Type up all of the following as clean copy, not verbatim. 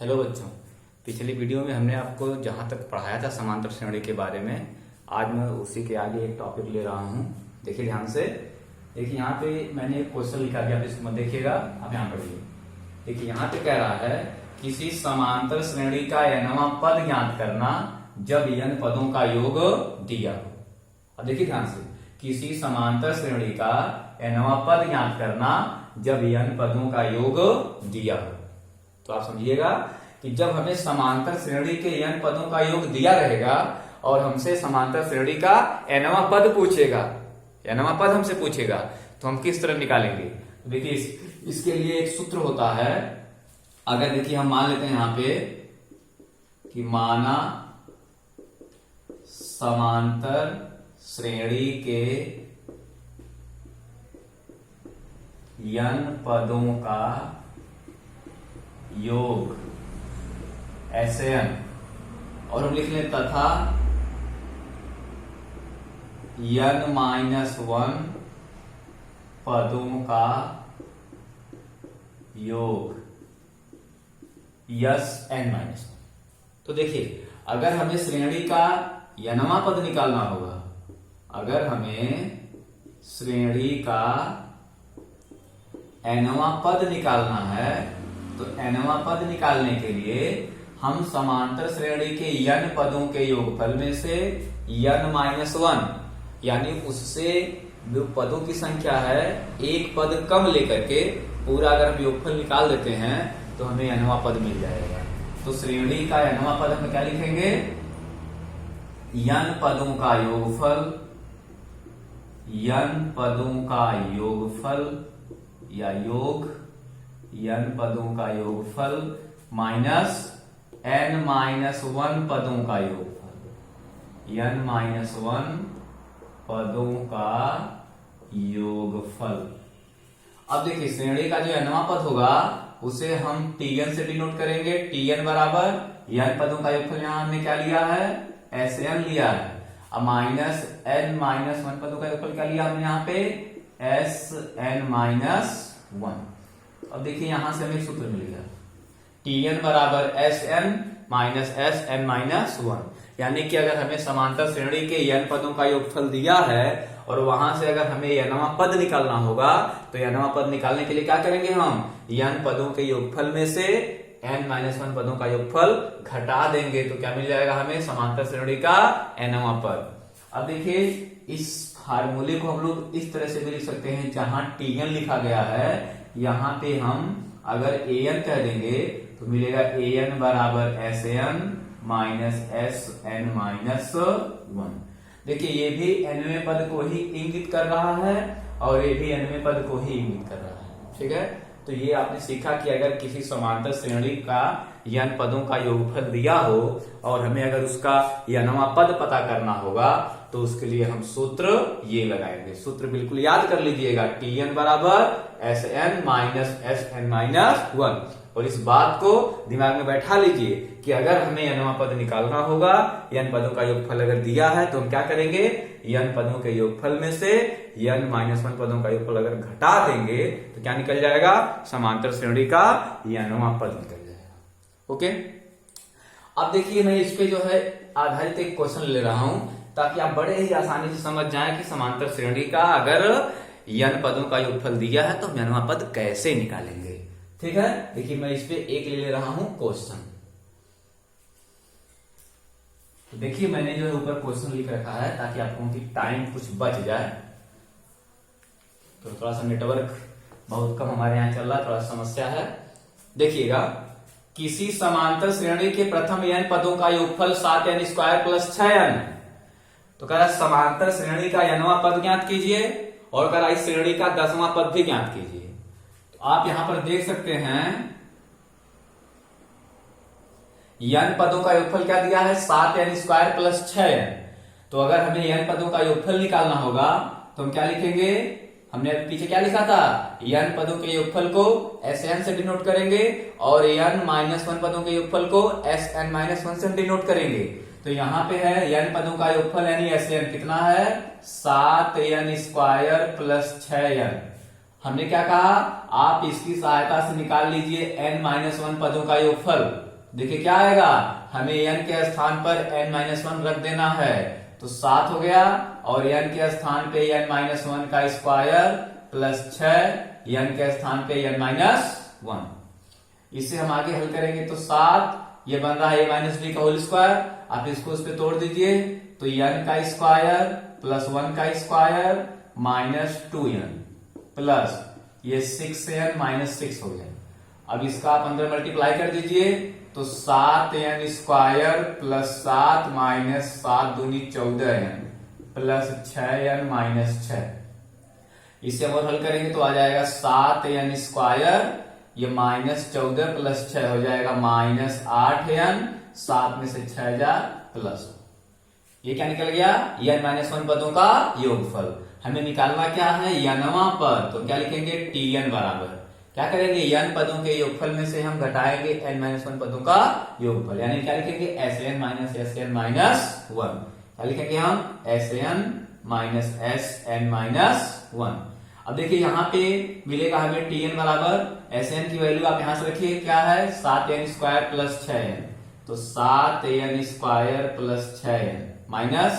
Hello बच्चों, पिछली video में हमने आपको जहां तक पढ़ाया था समांतर श्रेणी के बारे में, आज मैं उसी के आगे एक टॉपिक ले रहा हूं। देखिए ध्यान से, देखिए यहाँ पे मैंने एक क्वेश्चन लिखा गया, आप इसको मत देखिएगा, आप यहाँ पढ़िए। देखिए यहाँ पे कह रहा है किसी समांतर श्रेणी का nवां पद ज्ञात करना जब n पदों का योग दिया हो। अब देखिए ध्यान से, किसी समांतर श्रेणी का nवां पद ज्ञात करना जब n पदों का योग दिया हो। तो आप समझिएगा कि जब हमें समांतर श्रेणी के n पदों का योग दिया रहेगा और हमसे समांतर श्रेणी का nवां पद पूछेगा, nवां पद हमसे पूछेगा, तो हम किस तरह निकालेंगे। तो देखिए इसके लिए एक सूत्र होता है। अगर देखिए हम मान लेते हैं यहां पे कि माना समांतर श्रेणी के n पदों का योग ऐसे n, और हम लिख लें तथा n-1 पदों का योग यस n-1। तो देखिए अगर हमें श्रेणी का nवां पद निकालना होगा, अगर हमें श्रेणी का nवां पद निकालना है, तो nवां पद निकालने के लिए हम समांतर श्रेणी के n पदों के योगफल में से n-1 यानी उससे जो पदों की संख्या है एक पद कम लेकर के पूरा अगर हम योगफल निकाल देते हैं तो हमें nवां पद मिल जाएगा। तो श्रेणी का nवां पद हम क्या लिखेंगे, n पदों का योगफल, n पदों का योगफल या योग, n पदों का योगफल माइनस n-1 पदों का योगफल, n-1 पदों का योगफल। अब देखिए श्रेणी का जो nवां पद होगा उसे हम tn से डिनोट करेंगे। tn बराबर n पदों का योगफल, यहां हमने क्या लिया है, Sn लिया है। अब माइनस n-1 पदों का योगफल क्या लिया हमने यहाँ पे, Sn-1। अब देखिए यहां से हमें एक सूत्र मिल गया, tn बराबर Sn माइनस Sn-1। यानी कि अगर हमें समांतर श्रेणी के n पदों का योगफल दिया है और वहां से अगर हमें nवां पद निकालना होगा, तो nवां पद निकालने के लिए क्या करेंगे, हम n पदों के योगफल में से n-1 पदों का योगफल घटा देंगे, तो क्या मिल जाएगा हमें, समांतर श्रेणी का nवां पद। अब देखिए इस फार्मूले को हम लोग इस तरह से भी लिख सकते हैं, जहां tn लिखा गया है यहां पे हम अगर an कह देंगे तो मिलेगा an बराबर Sn माइनस Sn-1। देखिए ये भी nवें पद को ही इंगित कर रहा है और ये भी nवें पद को ही इंगित कर रहा है, ठीक है। तो ये आपने सीखा कि अगर किसी समांतर श्रेणी का n पदों का योगफल दिया हो और हमें अगर उसका nवां पद पता करना होगा तो उसके लिए हम सूत्र ये लगाएंगे। सूत्र बिल्कुल याद कर लीजिएगा, tn बराबर Sn माइनस Sn-1। और इस बात को दिमाग में बैठा लीजिए कि अगर हमें nवां पद निकालना होगा, n पदों का योगफल अगर दिया है तो हम क्या करेंगे, n पदों के योगफल में से n-1 पदों का योगफल अगर घटा देंगे तो क्या निकल जाएगा, समांतर श्रेणी का nवां पद निकल जाएगा। ओके, अब देखिए मैं इस पे जो है आधारित एक क्वेश्चन ले रहा हूं ताकि आप बड़े ही आसानी से समझ जाएं कि समांतर श्रेणी का अगर n पदों का योगफल दिया है तो हम nवां पद कैसे निकालेंगे। ठीक है, देखिए मैं इस पे एक ले रहा हूं क्वेश्चन। तो देखिए मैंने जो है ऊपर क्वेश्चन लिख रखा है ताकि आपको उनकी टाइम कुछ बच जाए। तो थोड़ा सा नेटवर्क बहुत कम हमारे यहाँ चल रहा है, थोड़ा समस्या है। देखिएगा, किसी समांतर श्रेणी के प्रथम n पदों का योगफल 7n² प्लस 6n। तो कह रहा समांतर श्रेणी का nवां पद ज्ञात कीजिए और कह रहा इस श्रेणी का 10वां पद भी ज्ञात कीजिए। तो आप यहां पर देख सकते हैं n पदों का योगफल क्या दिया है, 7n² प्लस 6n। तो अगर हमें n पदों का योगफल निकालना होगा तो हम क्या लिखेंगे, हमने पीछे क्या लिखा था, n पदों के योगफल को Sn से डिनोट करेंगे और n-1 पदों के योगफल को Sn-1 से डिनोट करेंगे। तो यहाँ पे है n पदों का योगफल यानी Sn कितना है, 7n² प्लस 6n। हमने क्या कहा, आप इसकी सहायता से निकाल लीजिए n-1 पदों का योगफल। देखिए क्या आएगा, हमें n के स्थान पर n-1 रख देना है, तो 7 हो गया, और n के स्थान पे n-1 का स्क्वायर प्लस 6 n के स्थान पे n-1। इसे हम आगे हल करेंगे तो 7, ये बन रहा है a माइनस बी का होल स्क्वायर, आप इसको उस पर तोड़ दीजिए तो n का स्क्वायर प्लस 1 का स्क्वायर माइनस 2n प्लस ये 6n माइनस 6 हो गया। अब इसका आप अंदर मल्टीप्लाई कर दीजिए तो 7n स्क्वायर प्लस 7 माइनस 7 दूनी 14n प्लस 6n माइनस 6। इसे हम और हल करेंगे तो आ जाएगा 7n स्क्वायर, ये माइनस 14 प्लस 6 हो जाएगा माइनस 8n, 7 में से 6 जा प्लस, ये क्या निकल गया, n-1 पदों का योगफल। हमें निकालना क्या है, n वां पद, तो क्या लिखेंगे tn बराबर, क्या करेंगे n पदों के योगफल में से हम घटाएंगे n-1 पदों का योगफल, यानी क्या लिखेंगे sn माइनस sn माइनस 1, क्या लिखेंगे हम sn माइनस sn माइनस 1। अब देखिए यहाँ पे मिलेगा हमें tn बराबर, sn की वैल्यू आप यहां से रखिए क्या है 7n स्क्वायर प्लस 6n, तो 7n square plus 6n minus,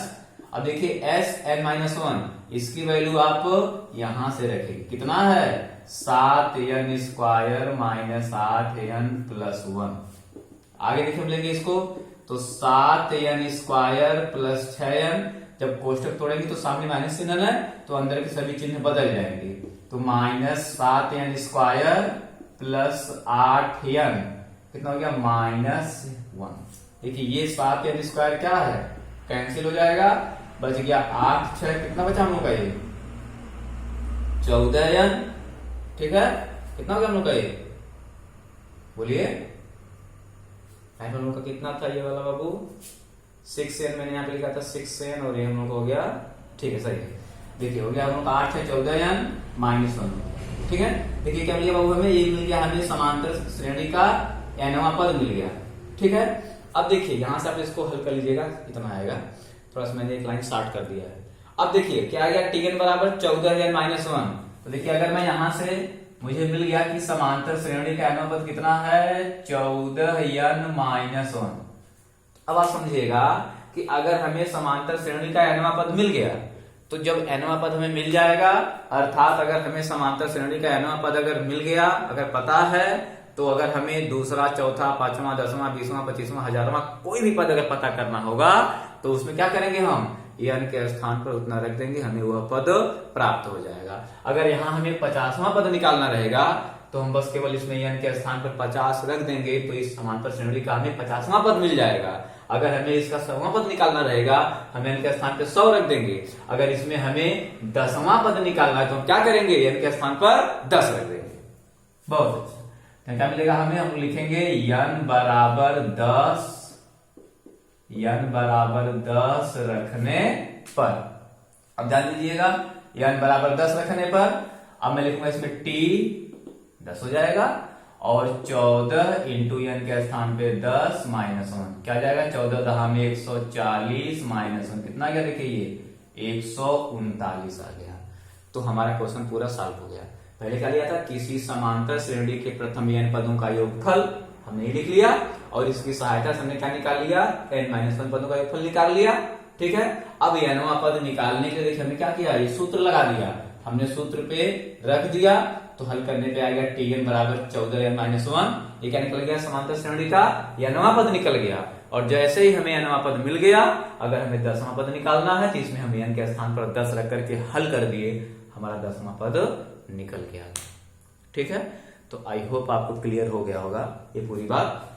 अब देखिए sn-1 इसकी वैल्यू आप यहां से रखेंगे, कितना है 7n square minus 8n plus 1। आगे देखिए हम लेंगे इसको तो 7n स्क्वायर प्लस 6n, जब कोष्टक तोड़ेंगे तो सामने माइनस चिन्ह है तो अंदर के सभी चिन्ह बदल जाएंगे, तो minus 7n square plus 8n कितना हो गया माइनस 1। देखिए ये 7n स्क्वायर क्या है, कैंसिल हो जाएगा, बच गया 8 6 कितना बचा हम लोग का ये 14n, ठीक है, कितना हो गया हम लोग का ये, बोलिए हम लोग का कितना था ये वाला बाबू 6n, मैंने यहाँ पे लिखा था 6n और ये हम लोग हो गया, ठीक है सही है। देखिए हो गया हम लोग का 8 है 14n माइनस 1, ठीक है। देखिए क्या मिल गया बाबू, हमें ये मिल गया, हमें समांतर श्रेणी का nवां पद मिल गया, ठीक है। अब देखिए यहां से आप इसको हल कर लीजिएगा, इतना आएगा, थोड़ा सा मैंने एक लाइन स्टार्ट कर दिया है। अब देखिए क्या आ गया tn बराबर 14n माइनस 1, तो देखिए अगर मैं यहां से मुझे मिल गया कि समांतर श्रेणी का nवां पद कितना है 14n माइनस 1। अब आप समझिएगा कि अगर हमें समांतर श्रेणी का nवां पद मिल गया तो जब nवां पद हमें मिल जाएगा, अर्थात अगर हमें समांतर श्रेणी का nवां पद अगर मिल गया, अगर पता है, तो अगर हमें दूसरा चौथा पांचवा 10वां 20वां 25वां 1000वां कोई भी पद अगर पता करना होगा तो उसमें क्या करेंगे हम n के स्थान पर उतना रख देंगे, हमें वह पद प्राप्त हो जाएगा। अगर यहाँ हमें 50वां पद निकालना रहेगा तो हम बस केवल इसमें n के स्थान पर 50 रख देंगे, तो इस समांतर श्रेणी का हमें 50वां पद मिल जाएगा। अगर हमें इसका 100वां पद निकालना रहेगा हमें n के स्थान पर 100 रख देंगे। अगर इसमें हमें 10वां पद निकालना है तो हम क्या करेंगे n के स्थान पर 10 रख देंगे। बहुत अच्छा, क्या मिलेगा हमें, हम लिखेंगे n बराबर 10 रखने पर। अब ध्यान दीजिएगा n बराबर 10 रखने पर अब मैं लिखूंगा इसमें t 10 हो जाएगा, और 14 इंटू n के स्थान पे 10 माइनस 1 क्या जाएगा 14 10 में 140 माइनस 1 कितना गया, देखिए ये 139 आ गया। तो हमारा क्वेश्चन पूरा सॉल्व हो गया। पहले क्या लिया था, किसी समांतर श्रेणी के प्रथम n पदों का योगफल हमने लिख लिया, और इसकी सहायता से हमने क्या निकाल लिया n-1 पदों का योगफल निकाल लिया, ठीक है। अब nवां पद निकालने के लिए देखिए हमने क्या किया, ये सूत्र लगा दिया, हमने सूत्र पे रख दिया, तो हल करने पे आएगा tn बराबर 14n-1, ये क्या निकल गया समांतर श्रेणी का nवां पद निकल गया। और जैसे ही हमें nवां पद मिल गया, अगर हमें 10वां पद निकालना है तो इसमें हम n के स्थान पर 10 रख करके हल कर दिए, हमारा 10वां पद निकल गया, ठीक है। तो आई होप आपको क्लियर हो गया होगा ये पूरी बात।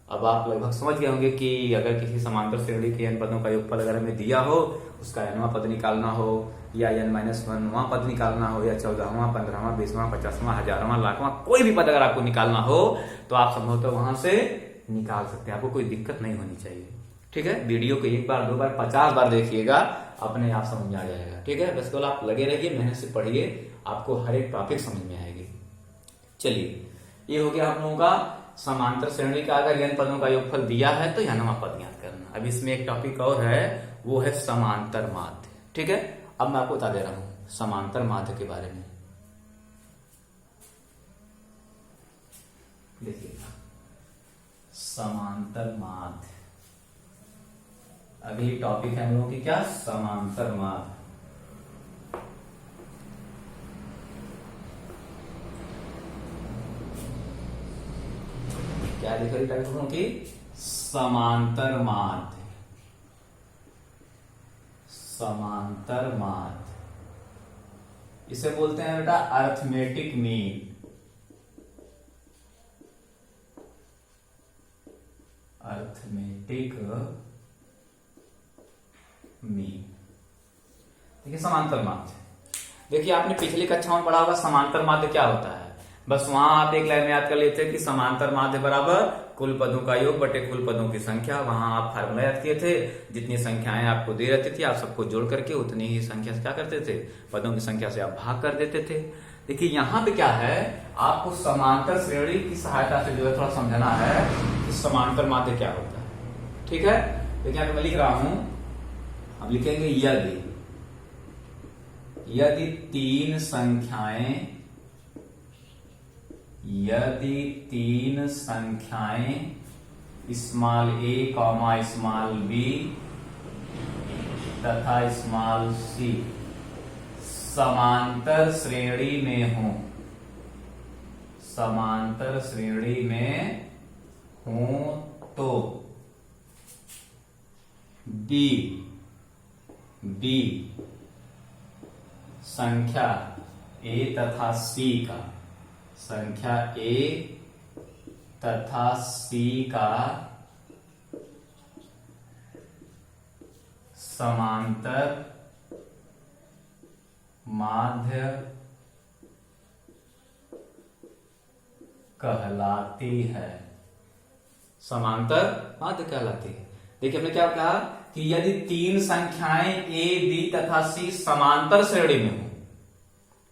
अब आप लगभग समझ गए होंगे कि अगर किसी समांतर श्रेणी के n पदों का योगफल अगर हमें दिया हो, उसका nवां पद निकालना हो, या n-1वां पद निकालना हो, या 14वां 15वां 20वां 50वां 1000वां लाखवां कोई भी पद अगर आपको निकालना हो तो आप संभवतः वहां से निकाल सकते हैं, आपको कोई दिक्कत नहीं होनी चाहिए, ठीक है। वीडियो को 1 बार 2 बार 50 बार देखिएगा, अपने आप समझ में आ जाएगा, ठीक है। बस केवल आप लगे रहिए, मेहनत से पढ़िए, आपको हर एक टॉपिक समझ में आएगी। चलिए ये हो गया हम लोगों का समांतर श्रेणी का अगर n पदों का योगफल दिया है तो nवां पद ज्ञात करना। अब इसमें एक टॉपिक और है, वो है समांतर माध्य, ठीक है। अब मैं आपको बता दे रहा हूं समांतर माध्य के बारे में। देखिए समांतर माध्य। अभी टॉपिक है हम लोगों की क्या, समांतर माध्य। क्या लिखा है टाइप हम की, समांतर माध्य। समांतर माध्य इसे बोलते हैं बेटा अर्थमेटिक मीन। Arithmetic mean. देखिए समांतर माध्य, देखिए आपने पिछली कक्षा में पढ़ा होगा समांतर माध्य क्या होता है। बस वहां आप एक लाइन में याद कर लेते हैं कि समांतर माध्य बराबर कुल पदों का योग बटे कुल पदों की संख्या। वहां आप फार्मूला याद किए थे, जितनी संख्याएं आपको दे रहती थी आप सबको जोड़ करके उतनी ही संख्या से क्या करते थे, पदों की संख्या से आप भाग कर देते थे। देखिए यहाँ पे क्या है, आपको समांतर श्रेणी की सहायता से जो है थोड़ा समझना है कि समांतर माध्य क्या होता है। ठीक है, देखिए यहाँ पे मैं लिख रहा हूं, हम लिखेंगे यदि तीन संख्याएं, यदि तीन संख्याएं small a comma small b तथा स्मॉल c समांतर श्रेणी में हो, समांतर श्रेणी में हो तो b संख्या a तथा c का, संख्या a तथा c का समांतर माध्य कहलाती है। समांतर माध्य कहलाती है। देखिए हमने क्या कहा कि यदि तीन संख्याएं a, b तथा c समांतर श्रेणी में हो,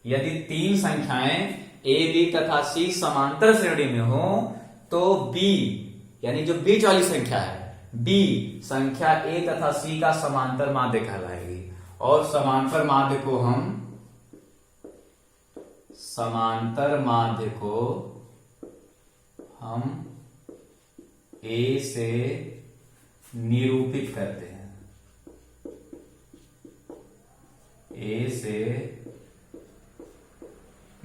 यदि तीन संख्याएं a, b तथा c समांतर श्रेणी में हो तो b यानी जो बीच वाली संख्या है b संख्या a तथा c का समांतर माध्य कहलाएगी। और समांतर माध्य को हम a से निरूपित करते हैं, a से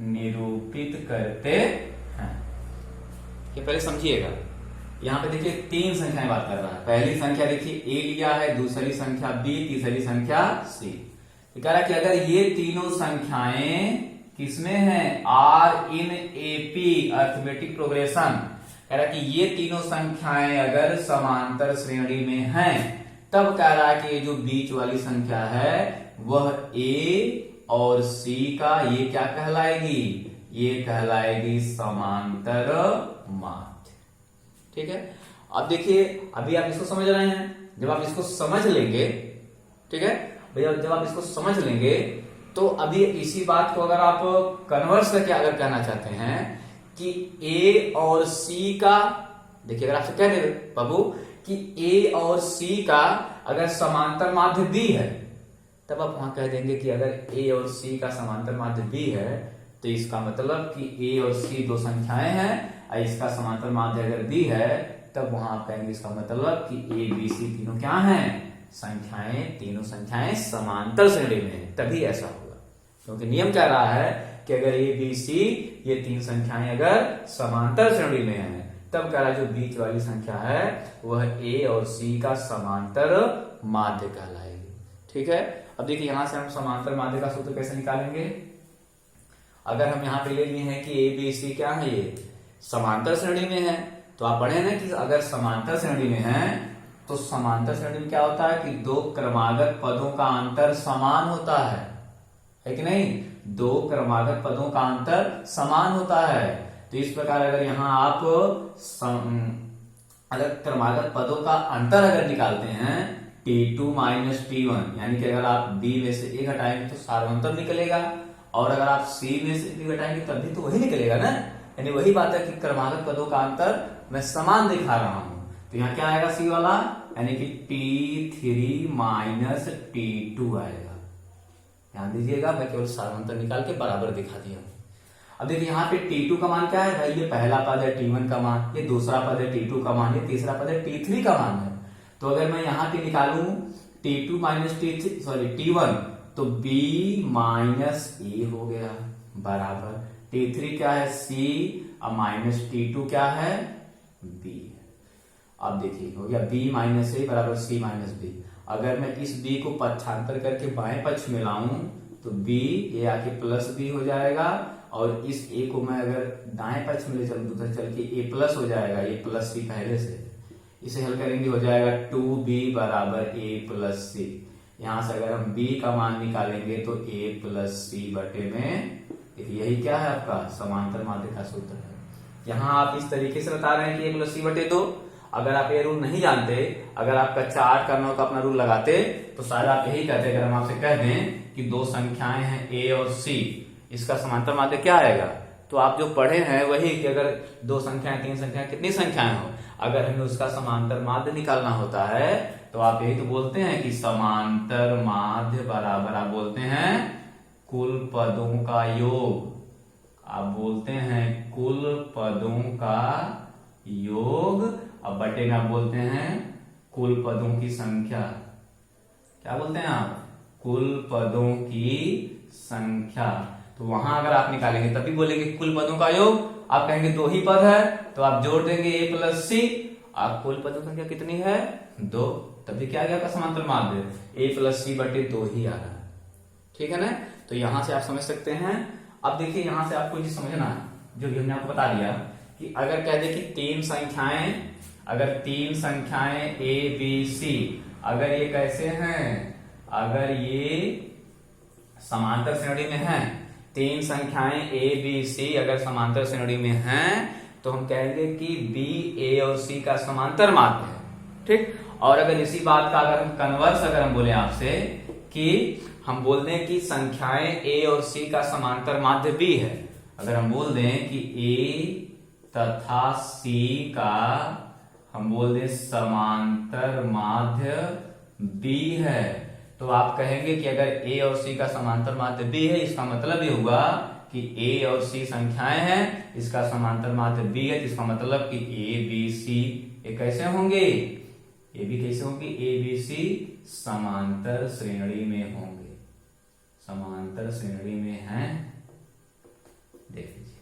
निरूपित करते हैं। ये पहले समझिएगा, यहां पे देखिए तीन संख्याएं बात कर रहा है। पहली संख्या देखिए a लिया है, दूसरी संख्या b, तीसरी संख्या c। तो कह रहा है कि अगर ये तीनों संख्याएं किसमें हैं, are in AP arithmetic progression, कह रहा है कि ये तीनों संख्याएं अगर समांतर श्रेणी में हैं तब कह रहा है कि ये जो बीच वाली संख्या है वह a और c का ये क्या कहलाएगी, ये कहलाएगी समांतर माध्य। ठीक है, अब देखिए अभी आप इसको समझ रहे हैं, जब आप इसको समझ लेंगे, ठीक है भैया, जब आप इसको समझ लेंगे तो अभी इसी बात को अगर आप कन्वर्स करके अगर कहना चाहते हैं कि a और c का, देखिए अगर आपसे कह दे बाबू कि a और c का अगर समांतर माध्य b है, तब आप वहां कह देंगे कि अगर a और c का समांतर माध्य b है तो इसका मतलब कि a और c दो संख्याएं हैं और इसका समांतर माध्य अगर b है, तब वहां आप कहेंगे इसका मतलब कि a b c तीनों क्या हैं, संख्याएं, तीनों संख्याएं समांतर श्रेणी में है, तभी ऐसा होगा। क्योंकि नियम कह रहा है कि अगर a b c ये तीन संख्याएं अगर समांतर श्रेणी में है तब कह रहा है जो बीच वाली संख्या है वह a और c का समांतर माध्य कहलाएगी। ठीक है, अब देखिए यहां से हम समांतर माध्य का सूत्र कैसे निकालेंगे। अगर हम यहाँ पे ले लिए हैं कि a b c क्या है, ये समांतर श्रेणी में है, तो आप पढ़े ना कि अगर समांतर श्रेणी में है तो समांतर श्रेणी में क्या होता है कि दो क्रमागत पदों का अंतर समान होता है कि नहीं, दो क्रमागत पदों का अंतर समान होता है। तो इस प्रकार अगर यहाँ आप अगर क्रमागत पदों का अंतर अगर निकालते हैं T2 माइनस T1, यानी कि अगर आप B में से A घटाएंगे तो सार्वंतर निकलेगा, और अगर आप C में से B घटाएंगे तब भी तो वही निकलेगा ना। यानी वही बात है कि क्रमागत पदों का अंतर मैं समान दिखा रहा हूं, तो यहाँ क्या आएगा C वाला, यानी कि T3 माइनस T2 आएगा। ध्यान दीजिएगा, मैं केवल सार्वंतर निकाल के बराबर दिखा दिया। अब देखिए यहाँ पे T2 का मान क्या है भाई, ये पहला पद है T1 का मान, ये दूसरा पद है T2 का मान, ये तीसरा पद है T3 का मान है। तो अगर मैं यहाँ पे निकालूं T2 माइनस T1 तो B माइनस ए हो गया बराबर T3 क्या है C और माइनस T2 क्या है B। अब देखिए हो गया B माइनस ए बराबर C माइनस B। अगर मैं इस B को पक्षांतर करके बाएं पक्ष में लाऊं तो B ये आके प्लस B हो जाएगा और इस A को मैं अगर दाएं पक्ष में ले चलूं तो चल के A प्लस हो जाएगा, ये प्लस C पहले से। इसे हल करेंगे हो जाएगा 2B बराबर A प्लस C। यहां से अगर हम B का मान निकालेंगे तो A प्लस C बटे में, यही क्या है आपका समांतर माध्य का सूत्र है। यहाँ आप इस तरीके से बता रहे हैं कि A प्लस C बटे 2। अगर आप ये रूल नहीं जानते, अगर आप कक्षा 8 का 9 का अपना रूल लगाते तो शायद आप यही कहते। अगर हम आपसे कह दें कि दो संख्याएं हैं A और C, इसका समांतर माध्य क्या आएगा, तो आप जो पढ़े हैं वही कि अगर दो संख्याएं, तीन संख्याएं, कितनी संख्याएं हो, अगर हमें उसका समांतर माध्य निकालना होता है तो आप यही तो बोलते हैं कि समांतर माध्य बराबर आप बोलते हैं कुल पदों का योग। आप बोलते हैं कुल पदों का योग, अब बटे में आप बोलते हैं कुल पदों की संख्या। क्या बोलते हैं आप, कुल पदों की संख्या। तो वहां अगर आप निकालेंगे तभी बोलेंगे कुल पदों का योग। आप कहेंगे दो ही पद है तो आप जोड़ देंगे A प्लस C। आप कुल पदों की संख्या कितनी है, 2, तभी क्या आ गया आपका समांतर माध्य A प्लस C बटे 2 ही आ रहा है। ठीक है ना, तो यहां से आप समझ सकते हैं। अब देखिए यहां से आपको ये समझना है जो हमने आपको बता दिया कि अगर कह दे कि तीन संख्याएं A B C, अगर ये कैसे हैं, अगर ये समांतर श्रेणी में हैं, तीन संख्याएं A B C अगर समांतर श्रेणी में हैं तो हम कहेंगे कि B A और C का समांतर माध्य है। ठीक, और अगर इसी बात का अगर हम कन्वर्स अगर हम बोले आपसे कि हम बोल दें कि संख्याएं A और C का समांतर माध्य B है, अगर हम बोल दें कि A तथा C का हम बोल दें समांतर माध्य B है, तो आप कहेंगे कि अगर A और C का समांतर माध्य B है, इसका मतलब ये हुआ कि A और C संख्याएं हैं, इसका समांतर माध्य B है, इसका मतलब कि A B C ये कैसे होंगे, ये भी कैसे होंगे, A B C समांतर श्रेणी में होंगे, समांतर श्रेणी में हैं। देख लीजिए,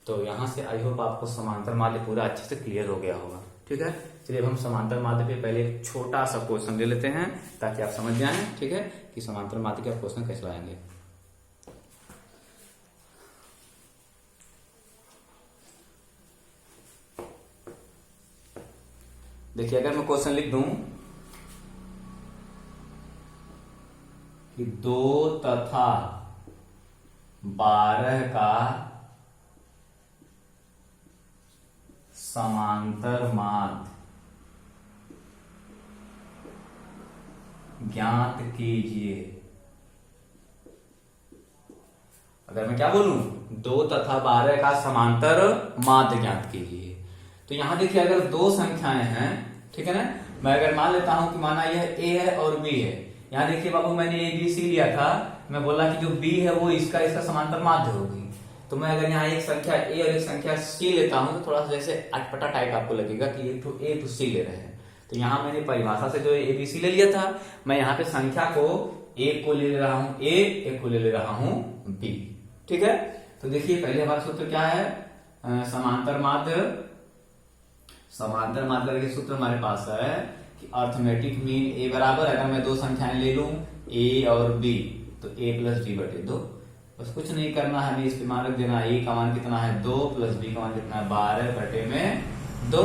तो यहां से आई होप आपको समांतर माध्य पूरा अच्छे से क्लियर हो गया होगा। ठीक है, चलिए अब हम समांतर माध्य पे पहले एक छोटा सा क्वेश्चन ले लेते हैं ताकि आप समझ जाएं। ठीक है, कि समांतर माध्य के क्वेश्चन कैसे लाएंगे। देखिए अगर मैं क्वेश्चन लिख दूं कि 2 तथा 12 का समांतर माध्य ज्ञात कीजिए। अगर मैं क्या बोलूं, 2 तथा 12 का समांतर माध्य ज्ञात कीजिए। तो यहां देखिए अगर दो संख्याएं हैं, ठीक है ना, मैं अगर मान लेता हूं कि माना यह A है और B है। यहां देखिए बाबू मैंने A B C लिया था, मैं बोला कि जो B है वो इसका समांतर माध्य होगी। तो मैं अगर यहाँ एक संख्या A और एक संख्या C लेता हूं तो थोड़ा सा जैसे अटपटा टाइप आपको लगेगा कि एक तो A तो C ले रहे हैं। तो यहाँ मैंने परिभाषा से जो A B C ले लिया था, मैं यहाँ पे संख्या को एक को ले रहा हूं A, एक को ले रहा हूं B। ठीक है, तो देखिए पहले हमारा सूत्र क्या है, समांतर माध्य। समांतर माध्य के सूत्र हमारे पास है कि अर्थमेटिक मीन A बराबर, अगर मैं दो संख्याएं ले लूं A और B तो A प्लस B बटे 2। बस कुछ नहीं करना है, हमें इस पे मान रख देना, A का मान कितना है 2 प्लस B का मान कितना है 12 बटे में 2।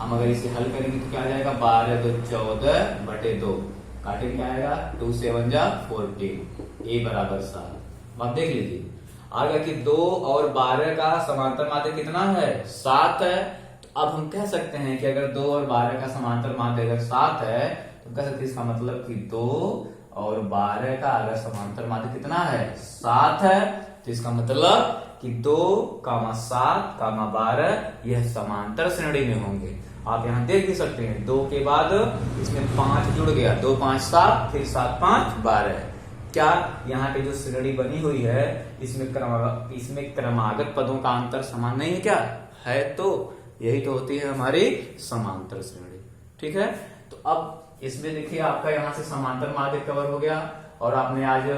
हम अगर इसे हल करेंगे तो क्या आ जाएगा, 12 2 14 बटे 2, काटेंगे क्या आएगा 2 7 जा 14, A बराबर 7। आप देख लीजिए आ गया कि 2 और 12 का समांतर माध्य कितना है 7 है। तो अब हम कह सकते हैं कि अगर 2 और 12 का समांतर माध्य अगर 7 है तो कह सकते हैं इसका मतलब कि 2 और 12 का अगर समांतर माध्य कितना है 7 है, तो इसका मतलब कि 2, 7, 12 यह समांतर श्रेणी में होंगे। आप यहाँ देख भी सकते हैं 2 के बाद इसमें 5 जुड़ गया, 2 5 7, फिर 7 5 12, क्या यहाँ पे जो श्रेणी बनी हुई है इसमें क्रमागत पदों का अंतर समान नहीं है क्या? है तो यही तो होती है हमारी समांतर श्रेणी। ठीक है, तो अब इसमें देखिए आपका यहाँ से समांतर माध्य कवर हो गया और आपने आज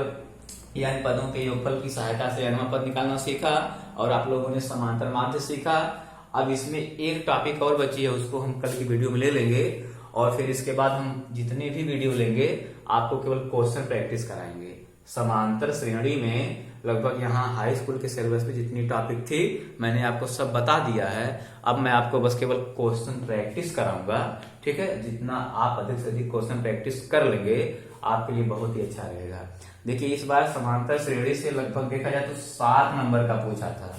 n पदों के योगफल की सहायता से nवां पद निकालना सीखा और आप लोगों ने समांतर माध्य सीखा। अब इसमें एक टॉपिक और बची है, उसको हम कल की वीडियो में ले लेंगे और फिर इसके बाद हम जितने भी वीडियो लेंगे आपको केवल क्वेश्चन प्रैक्टिस कराएंगे। समांतर श्रेणी में लगभग यहाँ हाई स्कूल के सिलेबस में जितनी टॉपिक थी मैंने आपको सब बता दिया है। अब मैं आपको बस केवल क्वेश्चन प्रैक्टिस कराऊंगा। ठीक है, जितना आप अधिक से अधिक क्वेश्चन प्रैक्टिस कर लेंगे आपके लिए बहुत ही अच्छा रहेगा। देखिए इस बार समांतर श्रेणी से लगभग देखा जाए तो 7 नंबर का पूछा था।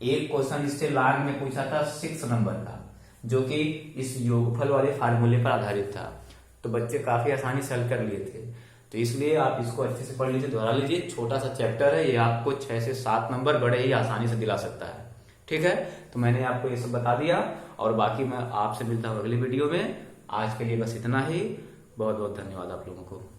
एक क्वेश्चन इससे लॉन्ग में पूछा था 6 नंबर का, जो कि इस योगफल वाले फार्मूले पर आधारित था। तो बच्चे काफी आसानी से हल कर लिए थे, तो इसलिए आप इसको अच्छे से पढ़ लीजिए, दोहरा लीजिए। छोटा सा चैप्टर है, ये आपको 6 से 7 नंबर बड़े ही आसानी से दिला सकता है। ठीक है, तो मैंने आपको ये सब बता दिया और बाकी मैं आपसे मिलता हूँ अगली वीडियो में। आज के लिए बस इतना ही। बहुत बहुत धन्यवाद आप लोगों को।